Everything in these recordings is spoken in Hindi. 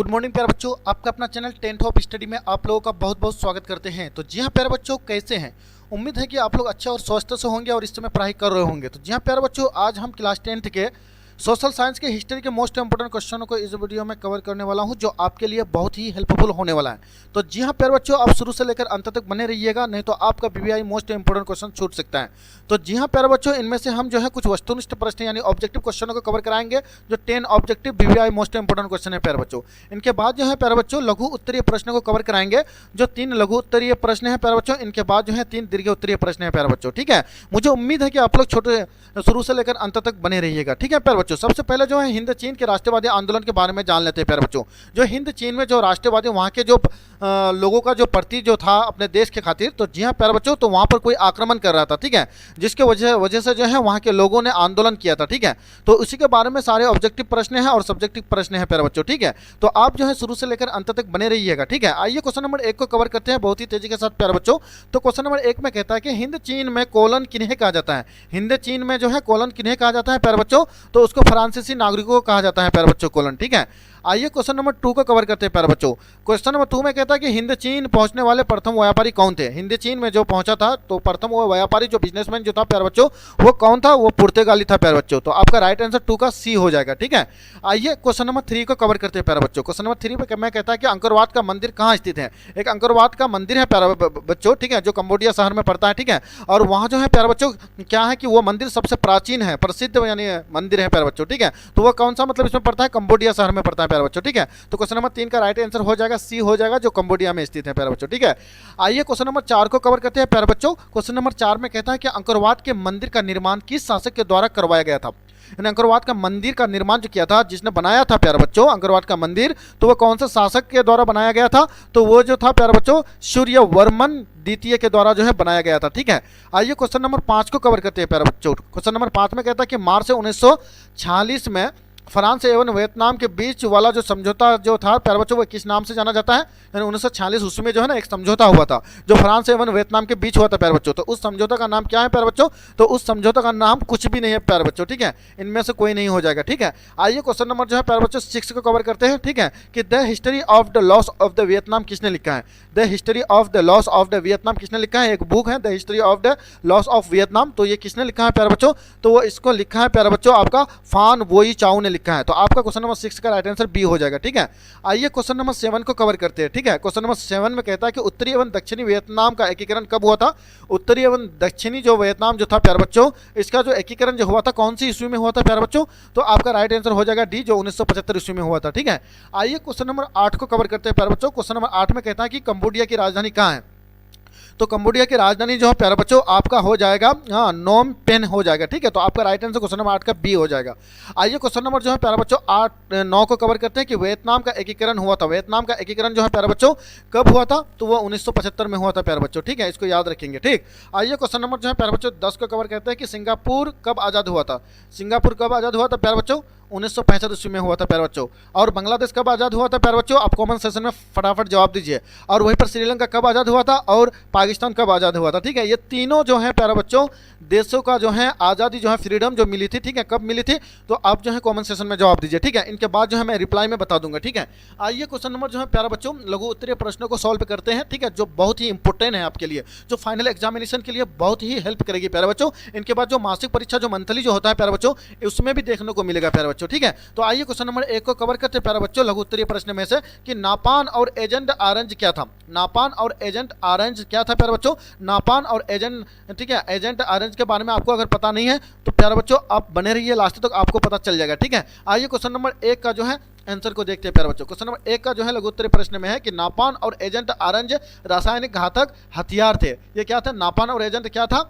गुड मॉर्निंग प्यारे बच्चों, आपका अपना चैनल 10th ऑफ स्टडी में आप लोगों का बहुत बहुत स्वागत करते हैं। तो जी हाँ प्यारे बच्चों, कैसे हैं? उम्मीद है कि आप लोग अच्छे और स्वस्थ से होंगे और इस समय पढ़ाई कर रहे होंगे। तो जी हाँ प्यारे बच्चों, आज हम क्लास 10th के सोशल साइंस के हिस्ट्री के मोस्ट इंपोर्टेंट क्वेश्चनों को इस वीडियो में कवर करने वाला हूं, जो आपके लिए बहुत ही हेल्पफुल होने वाला है। तो जी हाँ प्यारे बच्चों, आप शुरू से लेकर अंत तक बने रहिएगा, नहीं तो आपका बीबीआई मोस्ट इंपोर्टेंट क्वेश्चन छूट सकता है। तो जी हाँ प्यारे बच्चों, इनमें से हम जो है कुछ वस्तुनिष्ठ प्रश्न यानी ऑब्जेक्टिव क्वेश्चनों को कवर कराएंगे, जो 10 objective BBI most important question है प्यारे बच्चों। इनके बाद जो है प्यारे बच्चों लघु उत्तरीय प्रश्न को कवर कराएंगे, जो 3 लघु उत्तरीय प्रश्न है प्यारे बच्चों। इनके बाद जो है 3 दीर्घ उत्तरीय प्रश्न है प्यारे बच्चों। ठीक है, मुझे उम्मीद है कि आप लोग छोटे शुरू से लेकर अंत तक बने रहिएगा। ठीक है प्यारे बच्चों, सबसे पहले जो है हिंद चीन के राष्ट्रवादी आंदोलन के बारे में जान लेते हैं प्यारे बच्चों। जो हिंद चीन में जो राष्ट्रवादी वहाँ के जो लोगों का जो प्रति जो था अपने देश के खातिर, तो जी हाँ प्यारे बच्चों, तो वहाँ पर कोई आक्रमण कर रहा था। ठीक है, जिसके वजह से जो है वहाँ के लोगों ने आंदोलन किया था। ठीक है, तो उसी के बारे में सारे ऑब्जेक्टिव प्रश्न हैं और सब्जेक्टिव प्रश्न हैं प्यारे बच्चों। ठीक है, तो आप जो है शुरू से लेकर अंत तक बने रहिएगा। ठीक है, आइए क्वेश्चन नंबर 1 को कवर करते हैं बहुत ही तेजी के साथ प्यारे बच्चों। तो क्वेश्चन नंबर 1 में कहता है कि हिंद चीन में कोलन किन्हें कहा जाता है? हिंद चीन में जो है कोलन किन्हें कहा जाता है प्यारे बच्चों? तो उसको फ्रांसीसी नागरिकों को कहा जाता है प्यारे बच्चों कोलन। ठीक है, आइए क्वेश्चन नंबर 2 को कवर करते हैं प्यारे बच्चों। क्वेश्चन नंबर 2 में कहता है कि हिंद चीन पहुंचने वाले प्रथम व्यापारी कौन थे? हिंद चीन में जो पहुंचा था, तो प्रथम वो व्यापारी जो बिजनेसमैन जो था प्यारे बच्चों, वो कौन था? वो पुर्तगाली था प्यारे बच्चों। तो आपका राइट आंसर 2 का सी हो जाएगा। ठीक है, आइए क्वेश्चन नंबर 3 को कवर करते हैं प्यारे बच्चों। क्वेश्चन नंबर 3 पे मैं कहता है कि अंकोरवाट का मंदिर कहाँ स्थित है? एक अंकोरवाट का मंदिर है प्यारे बच्चों, ठीक है, जो कंबोडिया शहर में पड़ता है। ठीक है, और वहाँ जो है प्यारे बच्चों क्या है कि वो मंदिर सबसे प्राचीन है, प्रसिद्ध यानी मंदिर है प्यारे बच्चों। ठीक है, तो वो कौन सा मतलब इसमें पड़ता है? कंबोडिया शहर में पड़ता है प्यारे बच्चों। ठीक है, तो क्वेश्चन नंबर 3 का राइट आंसर हो जाएगा सी हो जाएगा, जो कंबोडिया में स्थित है प्यारे बच्चों। ठीक है, आइए क्वेश्चन नंबर 4 को कवर करते हैं प्यारे बच्चों। क्वेश्चन नंबर 4 में कहता है कि अंकोरवाट के मंदिर का निर्माण किस शासक के द्वारा करवाया गया था? अंकोरवाट का मंदिर का निर्माण जो किया था, जिसने बनाया था प्यारे बच्चों अंकोरवाट का मंदिर, तो वो कौन सा शासक के द्वारा बनाया गया था? तो वो जो था प्यारे बच्चों सूर्यवर्मन द्वितीय के द्वारा जो है बनाया गया था। ठीक है, आइए क्वेश्चन नंबर 5 को कवर करते हैं प्यारे बच्चों। क्वेश्चन नंबर 5 में कहता है कि मार्च 1946 में फ्रांस एवं वियतनाम के बीच वाला जो समझौता जो था प्यारे बच्चों, वो किस नाम से जाना जाता है? यानी 1946 उसमें जो है ना एक समझौता हुआ था, जो फ्रांस एवं वियतनाम के बीच हुआ था प्यारे बच्चों। तो उस समझौता का नाम क्या है प्यारे बच्चों? तो उस समझौता का नाम कुछ भी नहीं है प्यारे बच्चों। ठीक है, इनमें से कोई नहीं हो जाएगा। ठीक है, आइए क्वेश्चन नंबर जो है प्यारे बच्चों 6 को कवर करते हैं। ठीक है, कि the history of the loss of the Vietnam किसने लिखा है? The history of the loss of the Vietnam किसने लिखा है? एक बुक है the history of the loss of Vietnam, तो ये किसने लिखा है प्यारे बच्चों? तो वो इसको लिखा है प्यारे बच्चों आपका फान वोई चाउ ने लिखा है। तो आपका क्वेश्चन नंबर 6 का राइट आंसर बी हो जाएगा। ठीक है, आइए क्वेश्चन नंबर 7 को कवर करते हैं। ठीक है, क्वेश्चन नंबर 7 में कहता है कि उत्तरी एवं दक्षिणी वियतनाम का एकीकरण कब हुआ था? उत्तरी एवं दक्षिणी जो वियतनाम जो था प्यारे बच्चों, इसका जो एकीकरण जो हुआ था कौन सी ईस्वी में हुआ था प्यारे बच्चों? तो आपका राइट आंसर हो जाएगा डी, जो 1975 ईस्वी में हुआ था। ठीक है, आइए क्वेश्चन नंबर 8 को कवर करते हैं प्यारे बच्चों। क्वेश्चन नंबर 8 में कहता है कि कंबोडिया की राजधानी कहाँ है? तो कंबोडिया की राजधानी जो है प्यारे बच्चों आपका हो जाएगा नोम पेन हो जाएगा। ठीक है, तो आपका राइट आंसर क्वेश्चन नंबर 8 का बी हो जाएगा। आइए क्वेश्चन नंबर जो है प्यारे बच्चों 9 को कवर करते हैं कि वियतनाम का एकीकरण हुआ था। वियतनाम का एकीकरण जो है प्यारे बच्चों कब हुआ था? तो वो 1975 में हुआ था प्यारे बच्चों। ठीक है, इसको याद रखेंगे। ठीक, आइए क्वेश्चन नंबर जो है प्यारे बच्चों 10 को कवर करते हैं कि सिंगापुर कब आज़ाद हुआ था? सिंगापुर कब आज़ाद हुआ था प्यारे बच्चों? 1965 ईस्वी में हुआ था प्यारे बच्चों। और बांग्लादेश कब आज़ाद हुआ था प्यारे बच्चों? आप कमेंट सेशन में फटाफट जवाब दीजिए। और वहीं पर श्रीलंका कब आज़ाद हुआ था? और पाकिस्तान कब आज़ाद हुआ था? ठीक है, ये तीनों जो है प्यारे बच्चों देशों का जो है आज़ादी जो है फ्रीडम जो मिली थी, ठीक है, कब मिली थी? तो आप जो है कमेंट सेशन में जवाब दीजिए। ठीक है, इनके बाद जो है मैं रिप्लाई में बता दूंगा। ठीक है, आइए क्वेश्चन नंबर जो है प्यारे बच्चों लघु उत्तरीय प्रश्नों को सॉल्व करते हैं। ठीक है, जो बहुत ही इंपॉर्टेंट है आपके लिए, जो फाइनल एग्जामिनेशन के लिए बहुत ही हेल्प करेगी प्यारे बच्चों। इनके बाद जो मासिक परीक्षा जो मंथली जो होता है प्यारे बच्चों, उसमें भी देखने को मिलेगा प्यारे बच्चों। ठीक है, तो आइए क्वेश्चन नंबर 1 को कवर करते हैं प्यारे बच्चों लघु उत्तरीय प्रश्न में से कि नापान और एजेंट ऑरेंज क्या था? नापान और एजेंट ऑरेंज क्या था प्यारे बच्चों? नापान और एजेंट, ठीक है, एजेंट ऑरेंज के बारे में आपको अगर पता नहीं है तो प्यारे बच्चों आप बने रहिए लास्ट तक, आपको पता चल जाएगा। ठीक है, आइए क्वेश्चन नंबर 1 का जो है आंसर को देखते हैं प्यारे बच्चों। क्वेश्चन नंबर 1 का जो है लघु उत्तरीय प्रश्न में है कि नापान और एजेंट ऑरेंज रासायनिक घातक हथियार थे। ये क्या था? नापान और एजेंट क्या था?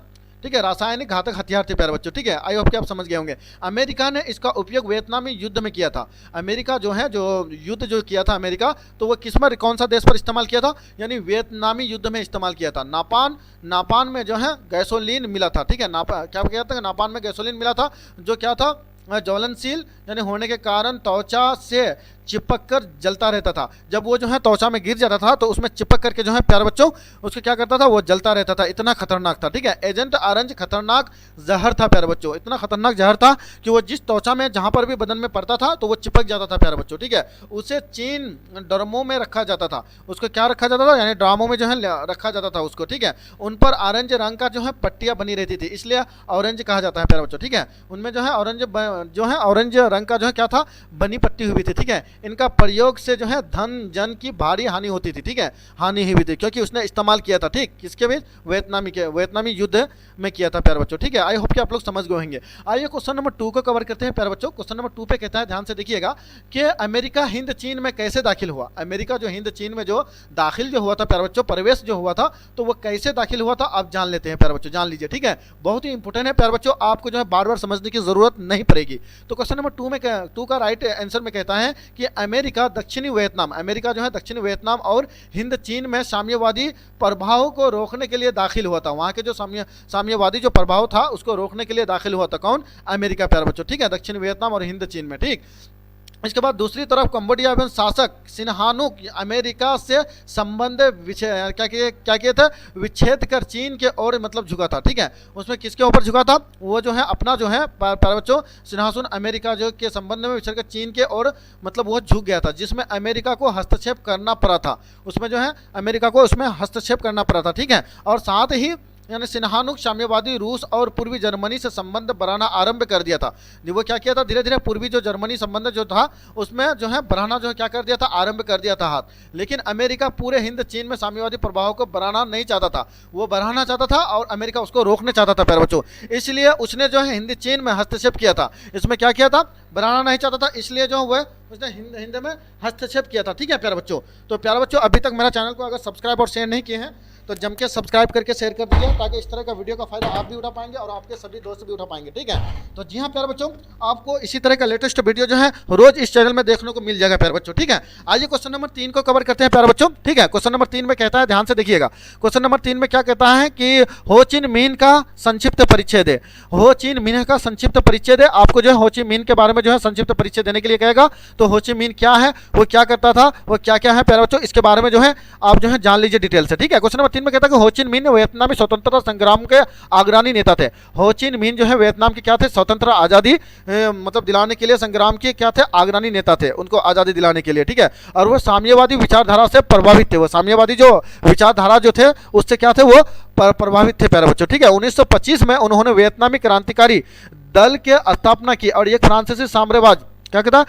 ठीक है, रासायनिक घातक हथियार थे प्यारे बच्चों। ठीक है, आई होप कि आप समझ गए होंगे। अमेरिका ने इसका उपयोग वियतनामी युद्ध में किया था। अमेरिका जो है जो युद्ध जो किया था अमेरिका, तो वो किस पर, कौन सा देश पर इस्तेमाल किया था? यानी वियतनामी युद्ध में इस्तेमाल किया था। नापान में जो है गैसोलीन मिला था। ठीक है, क्या कहते हैं? नापान में गैसोलीन मिला था, जो क्या था? ज्वलनशील यानी होने के कारण त्वचा से चिपक कर जलता रहता था। जब वो जो है त्वचा में गिर जाता था तो उसमें चिपक करके जो है प्यारे बच्चों उसको क्या करता था, वो जलता रहता था। इतना खतरनाक था, ठीक है। एजेंट ऑरेंज खतरनाक जहर था प्यारे बच्चों, इतना खतरनाक जहर था कि वो जिस त्वचा में जहां पर भी बदन में पड़ता था तो वो चिपक जाता था प्यारे बच्चों, ठीक है। उसे चीन ड्रमों में रखा जाता था। उसको क्या रखा जाता था, यानी ड्रामों में जो है रखा जाता था उसको, ठीक है। उन पर ऑरेंज रंग का जो है पट्टियां बनी रहती थी, इसलिए ऑरेंज कहा जाता है प्यारे बच्चों, ठीक है। उनमें जो है ऑरेंज रंग का जो है क्या था, बनी पट्टी हुई थी, ठीक है। इनका प्रयोग से जो है धन जन की भारी हानि होती थी, ठीक है। हानि हुई थी क्योंकि उसने इस्तेमाल किया था, ठीक, किसके भी, वियतनामी युद्ध में किया था प्यारे बच्चों, ठीक है। आई होप कि आप लोग समझ गए होंगे। आइए क्वेश्चन नंबर 2 को कवर करते हैं प्यारे बच्चों। क्वेश्चन नंबर 2 पे कहता है, ध्यान से देखिएगा कि अमेरिका हिंद चीन में कैसे दाखिल हुआ। अमेरिका जो हिंद चीन में जो दाखिल जो हुआ था प्यारे बच्चों, प्रवेश जो हुआ था, तो वो कैसे दाखिल हुआ था आप जान लेते हैं प्यारे बच्चों, जान लीजिए, ठीक है। बहुत ही इंपॉर्टेंट है प्यारे बच्चों, आपको जो है बार बार समझने की जरूरत नहीं पड़ेगी। तो क्वेश्चन नंबर 2 का राइट आंसर में कहता है कि अमेरिका दक्षिणी वियतनाम, अमेरिका जो है दक्षिणी वियतनाम और हिंद चीन में साम्यवादी प्रभाव को रोकने के लिए दाखिल हुआ था। वहां के जो साम्यवादी जो प्रभाव था उसको रोकने के लिए दाखिल हुआ था कौन, अमेरिका प्यारे बच्चों, ठीक है। दक्षिण वियतनाम और हिंद चीन में, ठीक। इसके बाद दूसरी तरफ कंबोडिया एवं शासक सिन्हानुक अमेरिका से संबंध क्या किए थे, विच्छेद कर चीन के ओर मतलब झुका था, ठीक है। उसमें किसके ऊपर झुका था, वो जो है अपना जो है प्यारे बच्चों सिन्हासुन अमेरिका जो के संबंध में विच्छेद कर चीन के ओर मतलब वो झुक गया था, जिसमें अमेरिका को हस्तक्षेप करना पड़ा था। उसमें जो है अमेरिका को उसमें हस्तक्षेप करना पड़ा था, ठीक है। और साथ ही यानी सिन्हानुक साम्यवादी रूस और पूर्वी जर्मनी से संबंध बढ़ाना आरंभ कर दिया था। वो क्या किया था, धीरे धीरे पूर्वी जो जर्मनी संबंध जो था उसमें जो है बढ़ाना जो है क्या कर दिया था, आरंभ कर दिया था हाथ। लेकिन अमेरिका पूरे हिंद चीन में साम्यवादी प्रभाव को बढ़ाना नहीं चाहता था, वो बढ़ाना चाहता था और अमेरिका उसको रोकने चाहता था प्यारे बच्चों। इसलिए उसने जो है हिंद चीन में हस्तक्षेप किया था। इसमें क्या किया था, बढ़ाना नहीं चाहता था, इसलिए जो वह उसने हिंद में हस्तक्षेप किया था, ठीक है प्यारे बच्चों। तो प्यारे बच्चों अभी तक मेरा चैनल को अगर सब्सक्राइब और शेयर नहीं किए हैं तो जम के सब्सक्राइब करके शेयर कर दीजिए, ताकि इस तरह का वीडियो का फायदा आप भी उठा पाएंगे और आपके सभी दोस्त भी उठा पाएंगे, ठीक है। तो जी हाँ प्यारे बच्चों, आपको इसी तरह का लेटेस्ट वीडियो जो है रोज इस चैनल में देखने को मिल जाएगा प्यारे बच्चों, ठीक है। आइए क्वेश्चन नंबर 3 को कवर करते हैं प्यारे बच्चों, ठीक है। क्वेश्चन नंबर 3 में कहता है, ध्यान से देखिएगा। क्वेश्चन नंबर 3 में क्या कहता है कि हो चिन मिन का संक्षिप्त परिचय दे। हो चिन मिन का संक्षिप्त परिचय दे। आपको जो है हो चिन मिन के बारे में जो है संक्षिप्त परिचय देने के लिए कहेगा। तो हो चिन मिन क्या है, वो क्या करता था, वो क्या क्या है प्यारे बच्चों, इसके बारे में जो है आप जो है जान लीजिए डिटेल से, ठीक है। क्वेश्चन नंबर 3 में कहता है कि हो चिन मिन वियतनामी स्वतंत्रता संग्राम के अग्रणी नेता थे। हो चिन मिन जो है वियतनाम के क्या थे, स्वतंत्र आजादी मतलब दिलाने के लिए संग्राम के क्या थे, अग्रणी नेता थे, उनको आजादी दिलाने के लिए, ठीक है। और वो साम्यवादी विचारधारा से प्रभावित थे। वो साम्यवादी जो विचारधारा जो थे उससे क्या थे, वो प्रभावित थे प्यारे बच्चों, ठीक है। 1925 में उन्होंने वियतनामी क्रांतिकारी दल के स्थापना की और एक फ्रांसीसी साम्राज्यवाद क्या कहता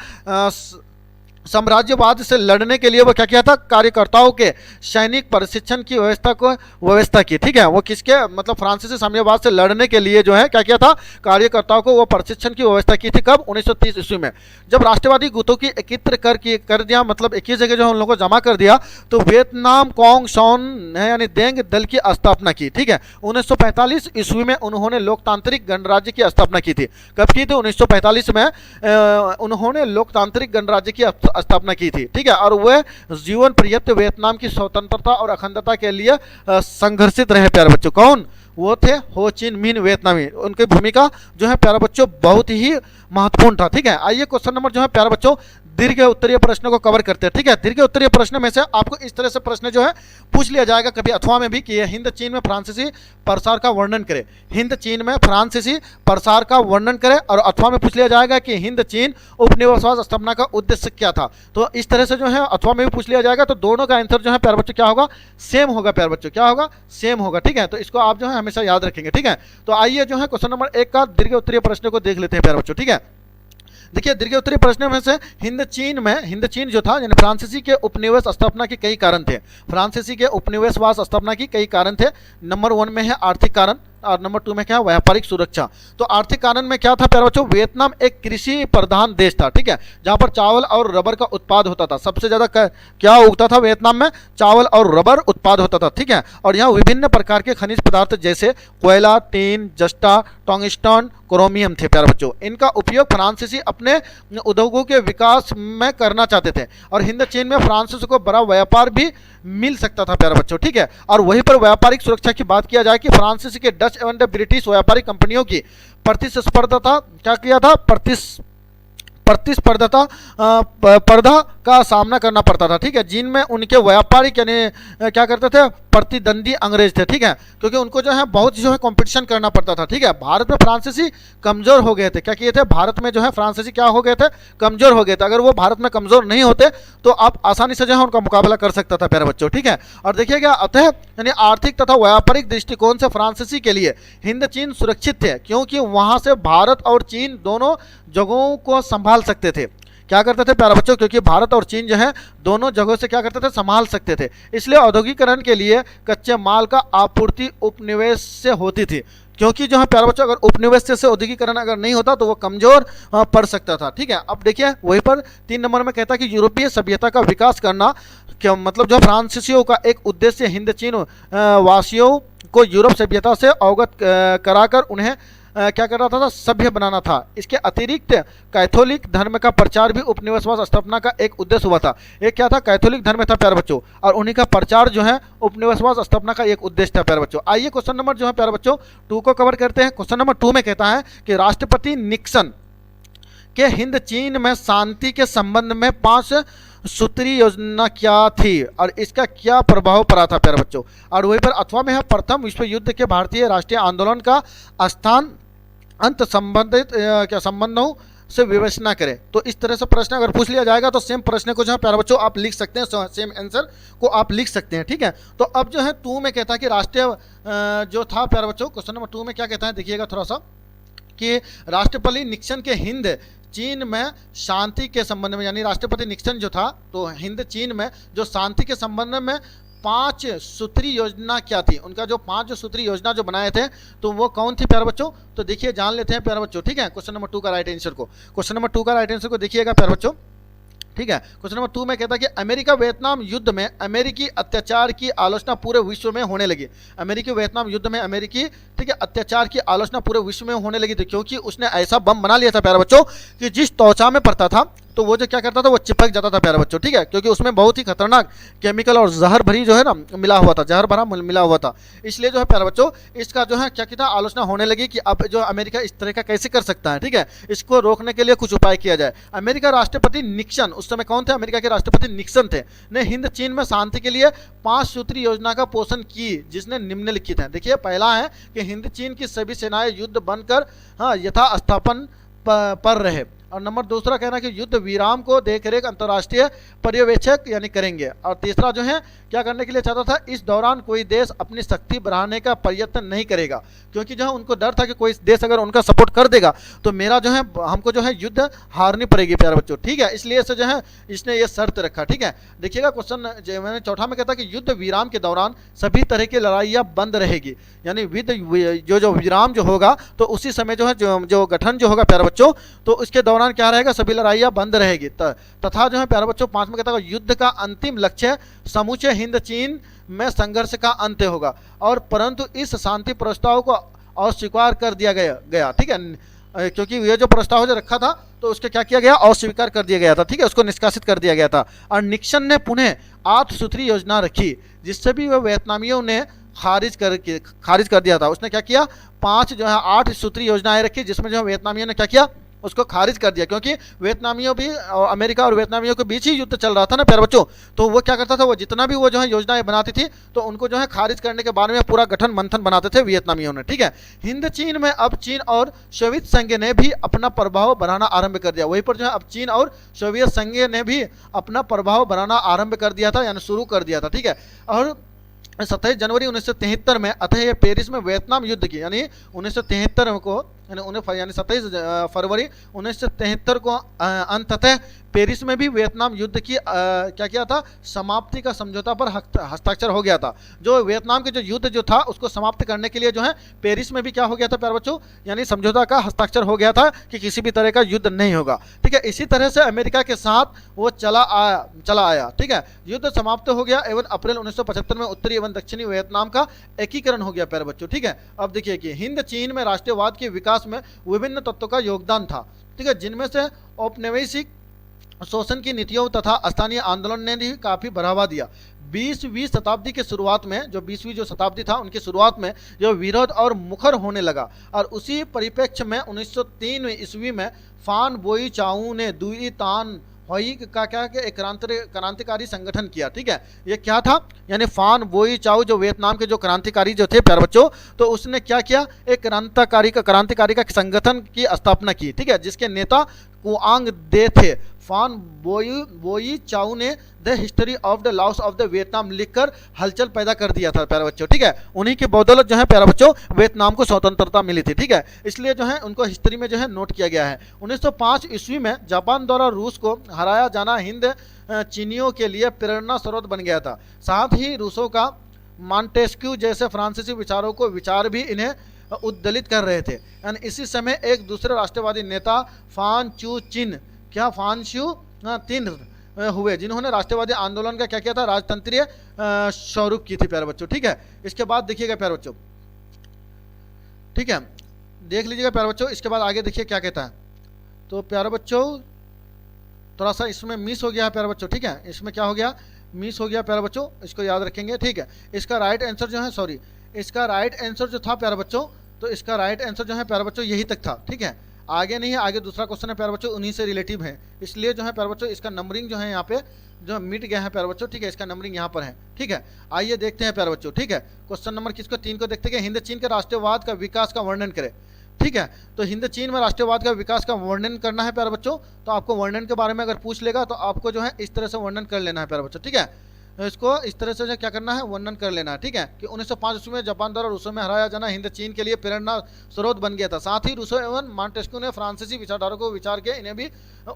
साम्राज्यवाद से लड़ने के लिए वो क्या किया था, कार्यकर्ताओं के सैनिक प्रशिक्षण की व्यवस्था की, ठीक है। वो किसके मतलब फ्रांसीसी साम्राज्यवाद से लड़ने के लिए जो है क्या किया था, कार्यकर्ताओं को वो प्रशिक्षण की व्यवस्था की थी। कब, 1930 ईस्वी में, जब राष्ट्रवादी गुटों की एकत्र कर दिया, मतलब एक ही जगह जो उन लोगों को जमा कर दिया, तो वियतनाम कोंग सॉन यानी देंग दल की स्थापना की, ठीक है। 1945 ईस्वी में उन्होंने लोकतांत्रिक गणराज्य की स्थापना की थी। कब की थी, 1945 में उन्होंने लोकतांत्रिक गणराज्य की स्थापना की थी, ठीक है। और वह जीवन पर्यंत वियतनाम की स्वतंत्रता और अखंडता के लिए संघर्षित रहे प्यारे बच्चों। कौन वो थे, हो चिन मिन वियतनामी। उनकी भूमिका जो है प्यारे बच्चों बहुत ही महत्वपूर्ण था, ठीक है। आइए क्वेश्चन नंबर जो है प्यारे बच्चों दीर्घ उत्तरीय प्रश्न को कवर करते हैं, ठीक है। दीर्घ उत्तरीय प्रश्न में से आपको इस तरह से प्रश्न जो है पूछ लिया जाएगा कभी अथवा में भी कि हिंद चीन में फ्रांसीसी प्रसार का वर्णन करें। हिंद चीन में फ्रांसीसी प्रसार का वर्णन करें, और अथवा में पूछ लिया जाएगा कि हिंद चीन उपनिवेशवाद स्थापना का उद्देश्य क्या था। तो इस तरह से जो है अथवा में भी पूछ लिया जाएगा। तो दोनों का आंसर जो है प्यारे बच्चों क्या होगा, सेम होगा प्यारे बच्चों, क्या होगा, सेम होगा, ठीक है। तो इसको आप जो है हमेशा याद रखेंगे, ठीक है। तो आइए जो है क्वेश्चन नंबर 1 का दीर्घ उत्तरीय प्रश्न को देख लेते हैं प्यारे बच्चों, ठीक है। देखिए दीर्घ उत्तरीय प्रश्न में से हिंद चीन जो था यानी फ्रांसीसी के उपनिवेश स्थापना के कई कारण थे। फ्रांसीसी के उपनिवेशवाद स्थापना की कई कारण थे। नंबर 1 में है आर्थिक कारण, और नंबर 2 में क्या है, व्यापारिक सुरक्षा। तो आर्थिक कारण में क्या था प्यारे बच्चों, वियतनाम एक कृषि प्रधान देश था, ठीक है, जहां पर चावल और रबर का उत्पाद होता था। सबसे ज्यादा क्या उगता था वियतनाम में, चावल और रबर उत्पाद होता था, ठीक है। और यहाँ विभिन्न प्रकार के खनिज पदार्थ जैसे कोयला, टीन, जस्टा, टंगस्टन, क्रोमियम थे प्यारे बच्चों। इनका उपयोग फ्रांसीसी अपने उद्योगों के विकास में करना चाहते थे, और हिंद चीन में फ्रांसीसी को बड़ा व्यापार भी मिल सकता था प्यारे बच्चों, ठीक है। और वहीं पर व्यापारिक सुरक्षा की बात किया जाए कि फ्रांसीसी के डच एवं ब्रिटिश व्यापारिक कंपनियों की प्रतिस्पर्धा था, क्या किया था, प्रतिस्पर्धा पर्दा का सामना करना पड़ता था, ठीक है, जिनमें उनके व्यापारिक यानी क्या करते थे, प्रतिद्वंदी अंग्रेज थे, ठीक है, क्योंकि उनको जो है बहुत जो है कंपटीशन करना पड़ता था, ठीक है। भारत में फ्रांसीसी कमजोर हो गए थे, क्या किए थे, भारत में जो है फ्रांसीसी क्या हो गए थे, कमजोर हो गए थे। अगर वो भारत में कमजोर नहीं होते तो आप आसानी से जो है उनका मुकाबला कर सकता था प्यारे बच्चों, ठीक है। और देखिएगा अतः यानी आर्थिक तथा व्यापारिक दृष्टिकोण से फ्रांसीसी के लिए हिंद चीन सुरक्षित थे, क्योंकि वहां से भारत और चीन दोनों जगहों को संभाल सकते थे। क्या करते थे प्यारे बच्चों, क्योंकि भारत और चीन जो है दोनों जगहों से क्या करते थे, संभाल सकते थे, इसलिए औद्योगिकरण के लिए कच्चे माल का आपूर्ति उपनिवेश से होती थी, क्योंकि जो है प्यारे बच्चों अगर उपनिवेश से औद्योगिकरण अगर नहीं होता तो वो कमजोर पड़ सकता था, ठीक है। अब देखिए वहीं पर 3 नंबर में कहता है कि यूरोपीय सभ्यता का विकास करना, क्या मतलब जो फ्रांसीसियों का एक उद्देश्य हिंद चीन वासियों को यूरोप सभ्यता से अवगत कराकर उन्हें क्या कर रहा था, सभ्य बनाना था। इसके अतिरिक्त कैथोलिक धर्म का प्रचार भी उपनिवेशवाद स्थापना का एक उद्देश्य हुआ था। एक क्या था, कैथोलिक धर्म था प्यारे बच्चों, और उन्हीं का प्रचार जो है उपनिवेशवाद स्थापना का एक उद्देश्य था प्यारे बच्चों। आइए क्वेश्चन नंबर जो है प्यारे बच्चों 2 को कवर करते हैं। क्वेश्चन नंबर 2 में कहता है कि राष्ट्रपति निक्सन के हिंद चीन में शांति के संबंध में 5 सूत्री योजना क्या थी और इसका क्या प्रभाव पड़ा था प्यारे बच्चों। और वहीं पर अथवा में है प्रथम विश्व युद्ध के भारतीय राष्ट्रीय आंदोलन का स्थान अंत संबंधित क्या संबंधों से विवेचना करें। तो इस तरह से प्रश्न अगर पूछ लिया जाएगा तो सेम प्रश्न को जो है प्यारे बच्चों आप लिख सकते हैं, सेम आंसर को आप लिख सकते हैं, ठीक है। तो अब जो है 2 में कहता है कि राष्ट्रीय जो था प्यारे बच्चों, क्वेश्चन नंबर 2 में क्या कहता है देखिएगा थोड़ा सा, कि राष्ट्रपति निक्सन के हिंद चीन में शांति के संबंध में, यानी राष्ट्रपति निक्सन जो था तो हिंद चीन में जो शांति के संबंध में 5 सूत्री योजना क्या थी, उनका जो 5 सूत्री योजना जो बनाए थे तो वो कौन थी प्यारे बच्चों। तो देखिए जान लेते हैं प्यारे बच्चों, ठीक है। क्वेश्चन नंबर 2 का राइट आंसर को, क्वेश्चन नंबर 2 का राइट आंसर को देखिएगा प्यारे बच्चों, ठीक है। क्वेश्चन नंबर 2 में कहता है कि अमेरिका वियतनाम युद्ध में अमेरिकी अत्याचार की आलोचना पूरे विश्व में होने लगी। अमेरिकी वियतनाम युद्ध में अमेरिकी, ठीक है, अत्याचार की आलोचना पूरे विश्व में होने लगी थी, क्योंकि उसने ऐसा बम बना लिया था प्यारे बच्चों कि जिस त्वचा में पड़ता था तो वो जो क्या करता था वो चिपक जाता था प्यारे बच्चों, ठीक है, क्योंकि उसमें बहुत ही खतरनाक केमिकल और जहर भरी जो है ना मिला हुआ था, जहर भरा मिला हुआ था। इसलिए जो है प्यारे बच्चों इसका जो है क्या किया आलोचना होने लगी कि अब जो अमेरिका इस तरह का कैसे कर सकता है, ठीक है, इसको रोकने के लिए कुछ उपाय किया जाए। अमेरिका राष्ट्रपति निक्सन, उस समय कौन थे, अमेरिका के राष्ट्रपति निक्सन थे, ने हिंद चीन में शांति के लिए 5 सूत्री योजना का पोषण की, जिसने निम्नलिखित है। देखिए पहला है कि हिंद चीन की सभी सेनाएं युद्ध बनकर यथास्थापन पर रहे, और नंबर दूसरा कहना कि युद्ध विराम को देखरेख अंतर्राष्ट्रीय पर्यवेक्षक यानी करेंगे, और तीसरा जो है क्या करने के लिए चाहता था, इस दौरान कोई देश अपनी शक्ति बढ़ाने का प्रयत्न नहीं करेगा, क्योंकि जो है उनको डर था कि कोई देश अगर उनका सपोर्ट कर देगा तो मेरा जो है हमको जो है युद्ध हारनी पड़ेगी प्यारे बच्चों, ठीक है। इसलिए से जो है इसने ये शर्त रखा, ठीक है। देखिएगा क्वेश्चन जो मैंने चौथा में कहता कि युद्ध विराम के दौरान सभी तरह की लड़ाइयाँ बंद रहेगी, यानी युद्ध जो विराम जो होगा तो उसी समय जो है जो गठन जो होगा प्यारे बच्चों तो उसके दौरान क्या रहेगा, सभी लड़ाइयाँ बंद रहेगी। तथा जो है प्यारे बच्चों 5 में कहता है युद्ध का अंतिम लक्ष्य समूचे हिंद चीन में संघर्ष का अंत होगा, और परंतु इस शांति प्रस्ताव को अस्वीकार कर दिया गया, ठीक है, क्योंकि ये जो प्रस्ताव जो रखा था तो उसके क्या किया गया, अस्वीकार कर दिया गया था, ठीक है, उसको निष्कासित कर दिया गया था। और निक्सन ने पुनः 8 सूत्री योजना रखी, जिससे भी वह वियतनामियों ने खारिज कर दिया था। उसने क्या किया, 5 जो है 8 सूत्री योजनाएं रखी, जिसमें जो है वियतनामियों ने क्या किया, उसको खारिज कर दिया, क्योंकि वियतनामियों भी अमेरिका और वियतनामियों के बीच ही युद्ध चल रहा था ना प्यारे बच्चों। तो वो क्या करता था, वो जितना भी वो जो है योजनाएं बनाती थी तो उनको जो है खारिज करने के बाद में पूरा गठन मंथन बनाते थे वियतनामियों ने, ठीक है। हिंद चीन में अब चीन और सोवियत संघ ने भी अपना प्रभाव बढ़ाना आरंभ कर दिया, वहीं पर जो है अब चीन और सोवियत संघ ने भी अपना प्रभाव बढ़ाना आरंभ कर दिया था, यानी शुरू कर दिया था, ठीक है। और 27 जनवरी 1973 में अतः ये पेरिस में वियतनाम युद्ध की, यानी 1973 को यानी 27 फरवरी 1973 को अंततः पेरिस में भी वियतनाम युद्ध की क्या किया था, समाप्ति का समझौता पर हस्ताक्षर हो गया था। जो वियतनाम के जो युद्ध जो था उसको समाप्त करने के लिए जो है पेरिस में भी क्या हो गया था प्यारे बच्चों, यानी समझौता का हस्ताक्षर हो गया था कि किसी भी तरह का युद्ध नहीं होगा, ठीक है। इसी तरह से अमेरिका के साथ वो चला आया, ठीक है। युद्ध समाप्त हो गया एवं अप्रैल 1975 में उत्तरी एवं दक्षिणी वियतनाम का एकीकरण हो गया प्यारे बच्चों, ठीक है। अब देखिए कि हिंद चीन में राष्ट्रवाद के विकास में विभिन्न तत्वों का योगदान था, ठीक है, जिनमें से औपनिवेशिक शोषण की नीतियों तथा स्थानीय आंदोलन ने भी काफी बढ़ावा दिया। 20वीं शताब्दी के शुरुआत में, जो 20वीं जो शताब्दी था उनकी शुरुआत में जो विरोध और मुखर होने लगा, और उसी परिप्रेक्ष्य में 1903 ईस्वी में फान बोई चाऊ ने दुई तान हुई का क्या कि एक क्रांतिकारी संगठन किया। ठीक है, ये क्या था, यानी फान बोई चाऊ जो वियतनाम के जो क्रांतिकारी जो थे प्यारे बच्चों, तो उसने क्या किया, एक क्रांतिकारी का संगठन की स्थापना की। ठीक है, जिसके नेता कुआंग दे थे। फान बोई चाऊ ने the history of the loss of the Vietnam लिखकर हलचल पैदा कर दिया था प्यारे बच्चों। ठीक है, उन्हीं की बदौलत जो है प्यारे बच्चों वियतनाम को स्वतंत्रता मिली थी। ठीक है, इसलिए जो है उनको हिस्ट्री में जो है नोट किया गया है। 1905 ईस्वी में जापान द्वारा रूस को हराया जाना हिंद चीनियों के लिए प्रेरणा स्रोत बन गया था। साथ ही रूसों का मॉन्टेस्क्यू जैसे फ्रांसीसी विचारों को विचार भी इन्हें उद्दलित कर रहे थे। यानी इसी समय एक दूसरे राष्ट्रवादी नेता फान चू चिन तिन हुए, जिन्होंने राष्ट्रवादी आंदोलन का क्या किया था, राजतंत्रीय स्वरूप की थी प्यारे बच्चों। ठीक है, इसके बाद देखिएगा प्यारे बच्चों, ठीक है, देख लीजिएगा प्यारे बच्चों, इसके बाद आगे देखिए क्या कहता है। तो प्यारे बच्चों थोड़ा सा इसमें मिस हो गया है प्यारे बच्चों। ठीक है, इसमें क्या हो गया, मिस हो गया प्यारे बच्चों, इसको याद रखेंगे। ठीक है, इसका राइट आंसर जो है, सॉरी, इसका राइट आंसर जो था प्यारे बच्चों, तो इसका राइट आंसर जो है प्यारे बच्चों यही तक था। ठीक है, आगे नहीं है, आगे दूसरा क्वेश्चन है प्यारे बच्चों, उन्हीं से रिलेटिव है, इसलिए जो है प्यारे बच्चों इसका नंबरिंग जो है यहाँ पे जो मिट गया है प्यारे बच्चों। ठीक है, इसका नंबरिंग यहाँ पर है। ठीक है, आइए देखते हैं प्यारे बच्चों। ठीक है, क्वेश्चन नंबर किसको, 3 को देखते हैं। हिंद चीन के राष्ट्रवाद का विकास का वर्णन करें। ठीक है, तो हिंद चीन में राष्ट्रवाद का विकास का वर्णन करना है प्यारे बच्चों, तो आपको वर्णन के बारे में अगर पूछ लेगा तो आपको जो है इस तरह से वर्णन कर लेना है प्यारे बच्चों। ठीक है, इसको इस तरह से जो क्या करना है, वर्णन कर लेना है। ठीक है, कि 1905 ईस्वी में जापान द्वारा रूसों में हराया जाना हिंद चीन के लिए प्रेरणा स्रोत बन गया था। साथ ही रूसो एवं मॉन्टेस्क्यू ने फ्रांसीसी विचारधारा को विचार के इन्हें भी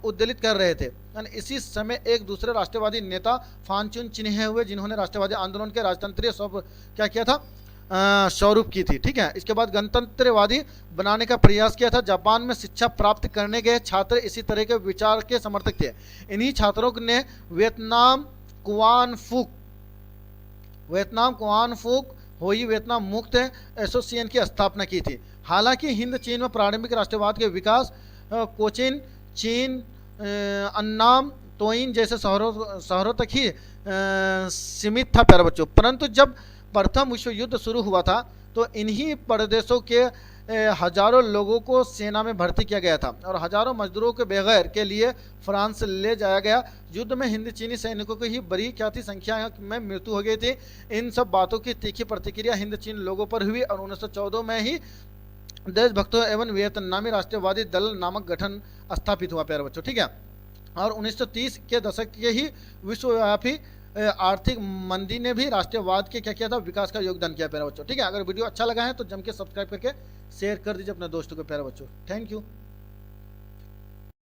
उद्दलित कर रहे थे। इसी समय एक दूसरे राष्ट्रवादी नेता फानचुन चिन्हे हुए, जिन्होंने राष्ट्रवादी आंदोलन के राजतंत्रीय क्या किया था, स्वरूप की थी। ठीक है, इसके बाद गणतंत्रवादी बनाने का प्रयास किया था। जापान में शिक्षा प्राप्त करने गए छात्र इसी तरह के विचार के समर्थक थे। इन्हीं छात्रों ने वियतनाम कुआन फूक होई वियतनाम मुक्त एसोसिएशन की स्थापना की थी। हालांकि हिंद चीन में प्रारंभिक राष्ट्रवाद के विकास कोचिन चीन अन्नाम तोइन जैसे शहरों तक ही सीमित था प्यारे बच्चों, परंतु जब प्रथम विश्व युद्ध शुरू हुआ था तो इन्हीं प्रदेशों के हजारों लोगों को सेना में भर्ती किया गया था और हजारों मजदूरों के बगैर के लिए फ्रांस ले जाया गया। युद्ध में हिंद चीनी सैनिकों की ही बड़ी क्या थी, संख्या में मृत्यु हो गई थी। इन सब बातों की तीखी प्रतिक्रिया हिंद चीन लोगों पर हुई और 1914 में ही देशभक्तों एवं वियतनामी राष्ट्रवादी दल नामक गठन स्थापित हुआ प्यारे बच्चों। ठीक है, और 1930 के दशक के ही विश्वव्यापी आर्थिक मंदी ने भी राष्ट्रवाद के क्या किया था, विकास का योगदान किया प्यारे बच्चों। ठीक है, अगर वीडियो अच्छा लगा है तो जम के सब्सक्राइब करके शेयर कर दीजिए अपने दोस्तों को प्यारे बच्चों। Thank you.